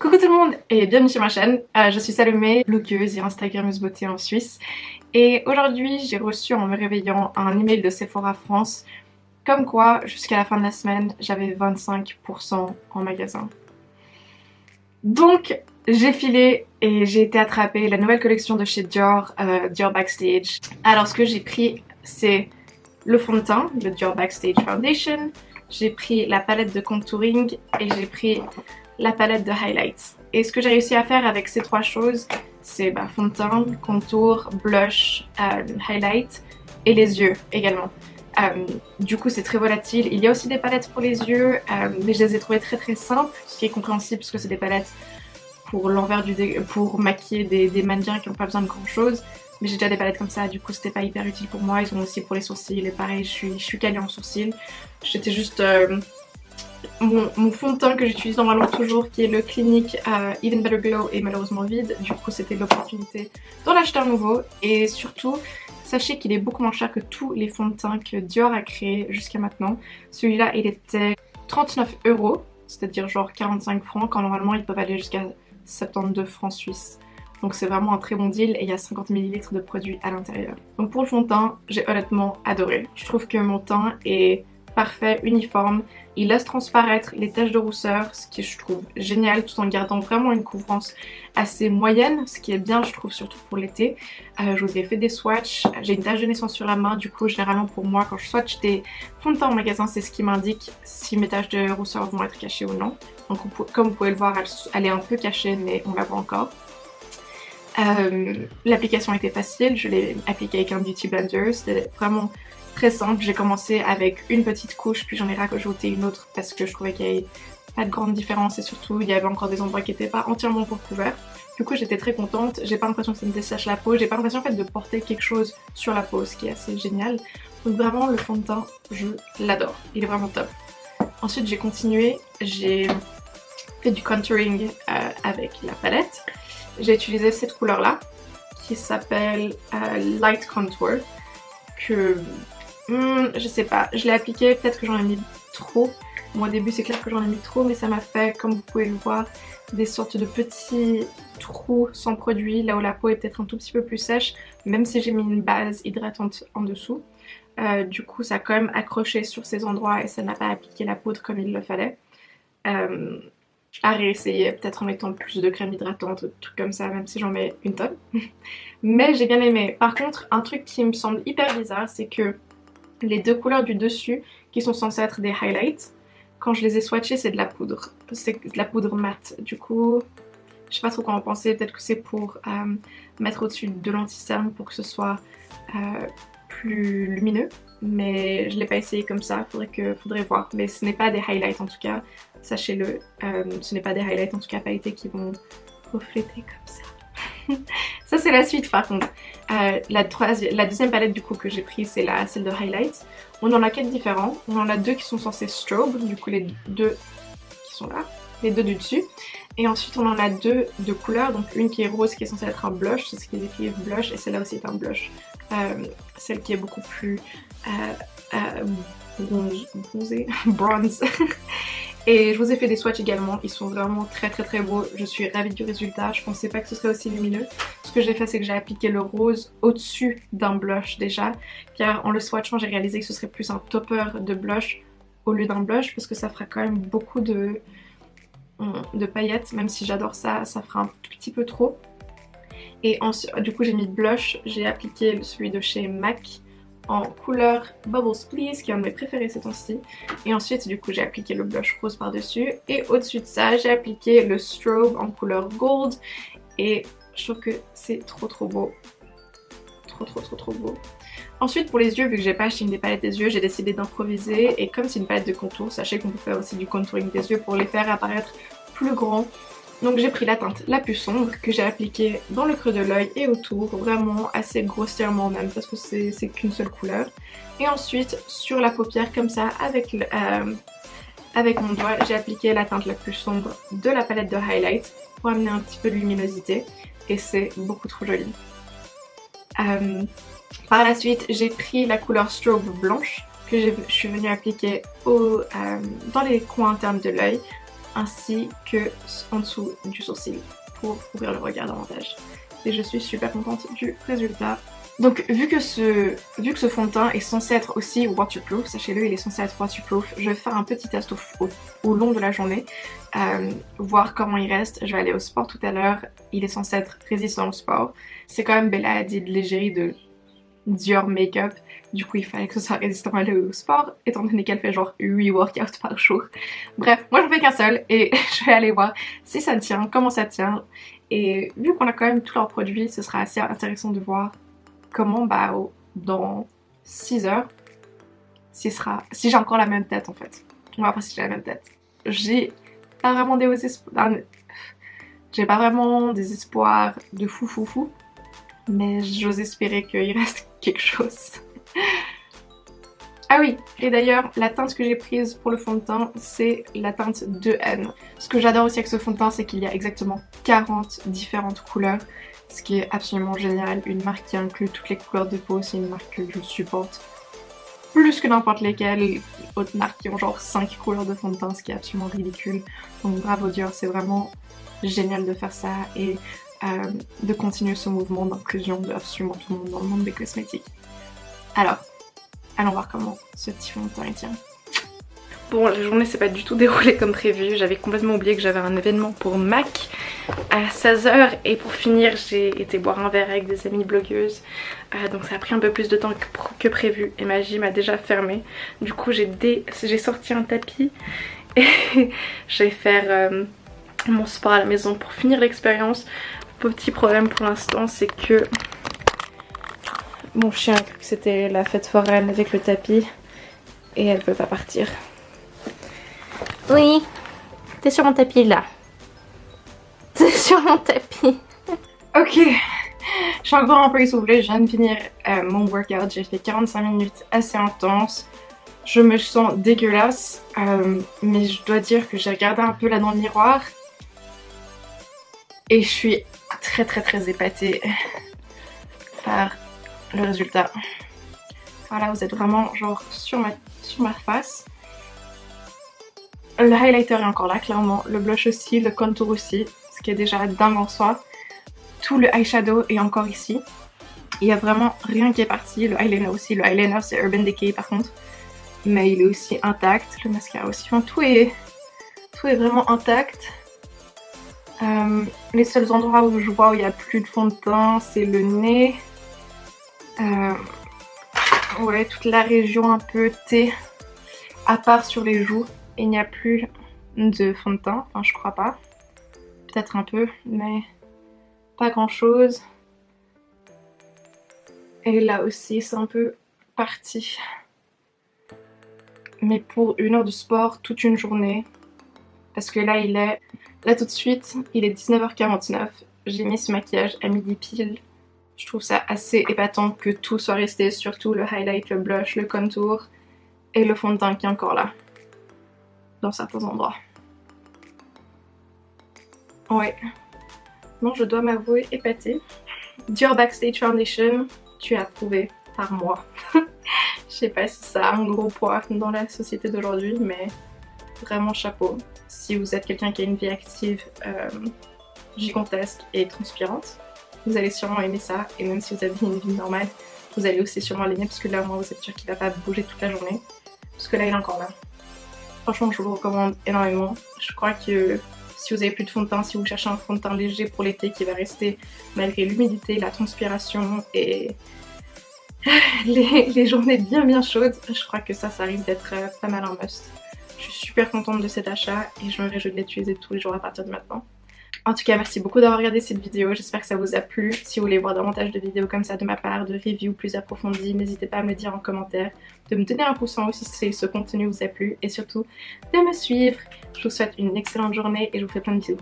Coucou tout le monde et bienvenue sur ma chaîne, je suis Salomé, blogueuse et instagrammeuse beauté en Suisse et aujourd'hui j'ai reçu en me réveillant un email de Sephora France comme quoi jusqu'à la fin de la semaine j'avais 25% en magasin. Donc j'ai filé et j'ai été attraper la nouvelle collection de chez Dior, Dior Backstage. Alors ce que j'ai pris c'est le fond de teint, le Dior Backstage Foundation, j'ai pris la palette de contouring et j'ai pris la palette de highlights. Et ce que j'ai réussi à faire avec ces trois choses, c'est fond de teint, contour, blush, highlight et les yeux également. Du coup c'est très volatile. Il y a aussi des palettes pour les yeux, mais je les ai trouvées très simples, ce qui est compréhensible parce que c'est des palettes pour l'envers pour maquiller des mannequins qui n'ont pas besoin de grand chose. Mais j'ai déjà des palettes comme ça, du coup c'était pas hyper utile pour moi. Ils ont aussi pour les sourcils et pareil je suis calée en sourcils. J'étais juste... Mon fond de teint que j'utilise normalement toujours, qui est le Clinique Even Better Glow, est malheureusement vide. Du coup c'était l'opportunité d'en acheter un nouveau. Et surtout, sachez qu'il est beaucoup moins cher que tous les fonds de teint que Dior a créé jusqu'à maintenant. Celui-là il était 39 €, c'est-à-dire genre 45 francs, quand normalement ils peuvent aller jusqu'à 72 francs suisses. Donc c'est vraiment un très bon deal et il y a 50 ml de produits à l'intérieur. Donc pour le fond de teint, j'ai honnêtement adoré. Je trouve que mon teint est parfait, uniforme. Il laisse transparaître les taches de rousseur, ce qui je trouve génial, tout en gardant vraiment une couvrance assez moyenne, ce qui est bien je trouve surtout pour l'été. Je vous ai fait des swatchs, j'ai une tache de naissance sur la main, du coup généralement pour moi quand je swatch des fonds de teint en magasin, c'est ce qui m'indique si mes taches de rousseur vont être cachées ou non. Donc comme vous pouvez le voir, elle est un peu cachée mais on la voit encore. L'application était facile, je l'ai appliquée avec un beauty blender, c'était vraiment très simple. J'ai commencé avec une petite couche puis j'en ai rajouté une autre parce que je trouvais qu'il n'y avait pas de grande différence et surtout il y avait encore des endroits qui n'étaient pas entièrement recouverts. Du coup j'étais très contente, j'ai pas l'impression que ça me dessèche la peau, j'ai pas l'impression en fait de porter quelque chose sur la peau, ce qui est assez génial. Donc vraiment le fond de teint, je l'adore, il est vraiment top. Ensuite j'ai continué, j'ai fait du contouring avec la palette. J'ai utilisé cette couleur là qui s'appelle Light Contour que je sais pas, je l'ai appliqué, peut-être que j'en ai mis trop. Moi au début c'est clair que j'en ai mis trop mais ça m'a fait, comme vous pouvez le voir, des sortes de petits trous sans produit là où la peau est peut-être un tout petit peu plus sèche, même si j'ai mis une base hydratante en dessous. Du coup ça a quand même accroché sur ces endroits et ça n'a pas appliqué la poudre comme il le fallait. À réessayer, peut-être en mettant plus de crème hydratante, des trucs comme ça, même si j'en mets une tonne. Mais j'ai bien aimé. Par contre, un truc qui me semble hyper bizarre, c'est que les deux couleurs du dessus, qui sont censées être des highlights, quand je les ai swatchées, c'est de la poudre. C'est de la poudre mate. Du coup, je sais pas trop quoi en penser. Peut-être que c'est pour mettre au-dessus de l'anti-cerne pour que ce soit plus lumineux. Mais je l'ai pas essayé comme ça, faudrait voir. Mais ce n'est pas des highlights en tout cas, sachez-le. Ce n'est pas des highlights en tout cas pailletés qui vont refléter comme ça. Ça c'est la suite par contre. La deuxième palette du coup que j'ai prise c'est celle de highlights. On en a 4 différents. On en a 2 qui sont censés strobe, du coup les 2 qui sont là, les 2 du dessus. Et ensuite on en a 2 de couleurs, donc une qui est rose qui est censée être un blush, c'est ce qu'ils écrivent blush, et celle-là aussi est un blush. Celle qui est beaucoup plus bronze. Et je vous ai fait des swatchs également, ils sont vraiment très beaux, je suis ravie du résultat, je pensais pas que ce serait aussi lumineux. Ce que j'ai fait c'est que j'ai appliqué le rose au-dessus d'un blush déjà, car en le swatchant j'ai réalisé que ce serait plus un topper de blush au lieu d'un blush, parce que ça fera quand même beaucoup de paillettes, même si j'adore ça, ça fera un tout petit peu trop. Et ensuite, du coup j'ai mis le blush, j'ai appliqué celui de chez MAC en couleur Bubbles Please, qui est un de mes préférés ces temps-ci. Et ensuite du coup j'ai appliqué le blush rose par dessus. Et au-dessus de ça j'ai appliqué le strobe en couleur gold. Et je trouve que c'est trop beau. Trop beau. Ensuite pour les yeux, vu que j'ai pas acheté une des palettes des yeux, j'ai décidé d'improviser. Et comme c'est une palette de contour, sachez qu'on peut faire aussi du contouring des yeux pour les faire apparaître plus grands. Donc j'ai pris la teinte la plus sombre que j'ai appliquée dans le creux de l'œil et autour, vraiment assez grossièrement même parce que c'est qu'une seule couleur. Et ensuite sur la paupière comme ça avec mon doigt j'ai appliqué la teinte la plus sombre de la palette de highlight pour amener un petit peu de luminosité et c'est beaucoup trop joli. Par la suite j'ai pris la couleur strobe blanche que je suis venue appliquer dans les coins internes de l'œil ainsi que en dessous du sourcil pour ouvrir le regard davantage. Et je suis super contente du résultat. Donc vu que ce fond de teint est censé être aussi waterproof, sachez-le, il est censé être waterproof, je vais faire un petit test au long de la journée, voir comment il reste. Je vais aller au sport tout à l'heure, il est censé être résistant au sport. C'est quand même Bella Hadid de l'égérie de Dior Makeup, du coup il fallait que ce soit résistant à aller au sport, étant donné qu'elle fait genre 8 workouts par jour. Bref, moi j'en fais qu'un seul et je vais aller voir si ça tient, comment ça tient. Et vu qu'on a quand même tous leurs produits, ce sera assez intéressant de voir comment dans 6 heures, si j'ai encore la même tête en fait. On va voir si j'ai la même tête. J'ai pas vraiment des espoirs de fou, mais j'ose espérer qu'il reste quelque chose. Ah oui, et d'ailleurs, la teinte que j'ai prise pour le fond de teint, c'est la teinte 2N. Ce que j'adore aussi avec ce fond de teint, c'est qu'il y a exactement 40 différentes couleurs, ce qui est absolument génial. Une marque qui inclut toutes les couleurs de peau, c'est une marque que je supporte plus que n'importe lesquelles. Autres marques qui ont genre 5 couleurs de fond de teint, ce qui est absolument ridicule. Donc bravo Dior, c'est vraiment génial de faire ça et de continuer ce mouvement d'inclusion de absolument tout le monde dans le monde des cosmétiques. Alors, allons voir comment ce petit fond de teint tient. Bon, la journée s'est pas du tout déroulée comme prévu. J'avais complètement oublié que j'avais un événement pour MAC à 16h. Et pour finir, j'ai été boire un verre avec des amies blogueuses. Donc ça a pris un peu plus de temps que prévu. Et ma gym a déjà fermé. Du coup, j'ai sorti un tapis. Et je vais faire mon sport à la maison pour finir l'expérience. Petit problème pour l'instant, c'est que mon chien a cru que c'était la fête foraine avec le tapis. Et elle veut pas partir. Oui, t'es sur mon tapis là. T'es sur mon tapis. Ok, je suis encore un peu essoufflée, je viens de finir mon workout. J'ai fait 45 minutes assez intenses. Je me sens dégueulasse, mais je dois dire que j'ai regardé un peu là dans le miroir. Et je suis très épatée par le résultat. Voilà, vous êtes vraiment genre sur ma face. Le highlighter est encore là, clairement. Le blush aussi, le contour aussi, ce qui est déjà dingue en soi. Tout le eyeshadow est encore ici. Il y a vraiment rien qui est parti. Le eyeliner aussi. Le eyeliner, c'est Urban Decay par contre. Mais il est aussi intact. Le mascara aussi. Enfin, tout est vraiment intact. Les seuls endroits où je vois où il n'y a plus de fond de teint, c'est le nez. Ouais, toute la région un peu T, à part sur les joues. Il n'y a plus de fond de teint, enfin je crois pas. Peut-être un peu, mais pas grand chose. Et là aussi c'est un peu parti. Mais pour 1 heure de sport, toute une journée. Parce que là tout de suite, il est 19h49. J'ai mis ce maquillage à midi pile. Je trouve ça assez épatant que tout soit resté, surtout le highlight, le blush, le contour et le fond de teint qui est encore là. Dans certains endroits. Ouais. Non, je dois m'avouer épatée. Dior Backstage Foundation, tu es approuvée par moi. Je sais pas si ça a un gros poids dans la société d'aujourd'hui, mais vraiment chapeau. Si vous êtes quelqu'un qui a une vie active gigantesque et transpirante, vous allez sûrement aimer ça. Et même si vous avez une vie normale, vous allez aussi sûrement l'aimer parce que là, au moins, vous êtes sûr qu'il va pas bouger toute la journée. Parce que là, il est encore là. Franchement, je vous le recommande énormément. Je crois que si vous avez plus de fond de teint, si vous cherchez un fond de teint léger pour l'été qui va rester malgré l'humidité, la transpiration et les journées bien chaudes, je crois que ça risque d'être pas mal un must. Je suis super contente de cet achat et je me réjouis de l'utiliser tous les jours à partir de maintenant. En tout cas, merci beaucoup d'avoir regardé cette vidéo, j'espère que ça vous a plu. Si vous voulez voir davantage de vidéos comme ça de ma part, de reviews plus approfondies, n'hésitez pas à me le dire en commentaire, de me donner un pouce en haut si ce contenu vous a plu et surtout de me suivre. Je vous souhaite une excellente journée et je vous fais plein de bisous.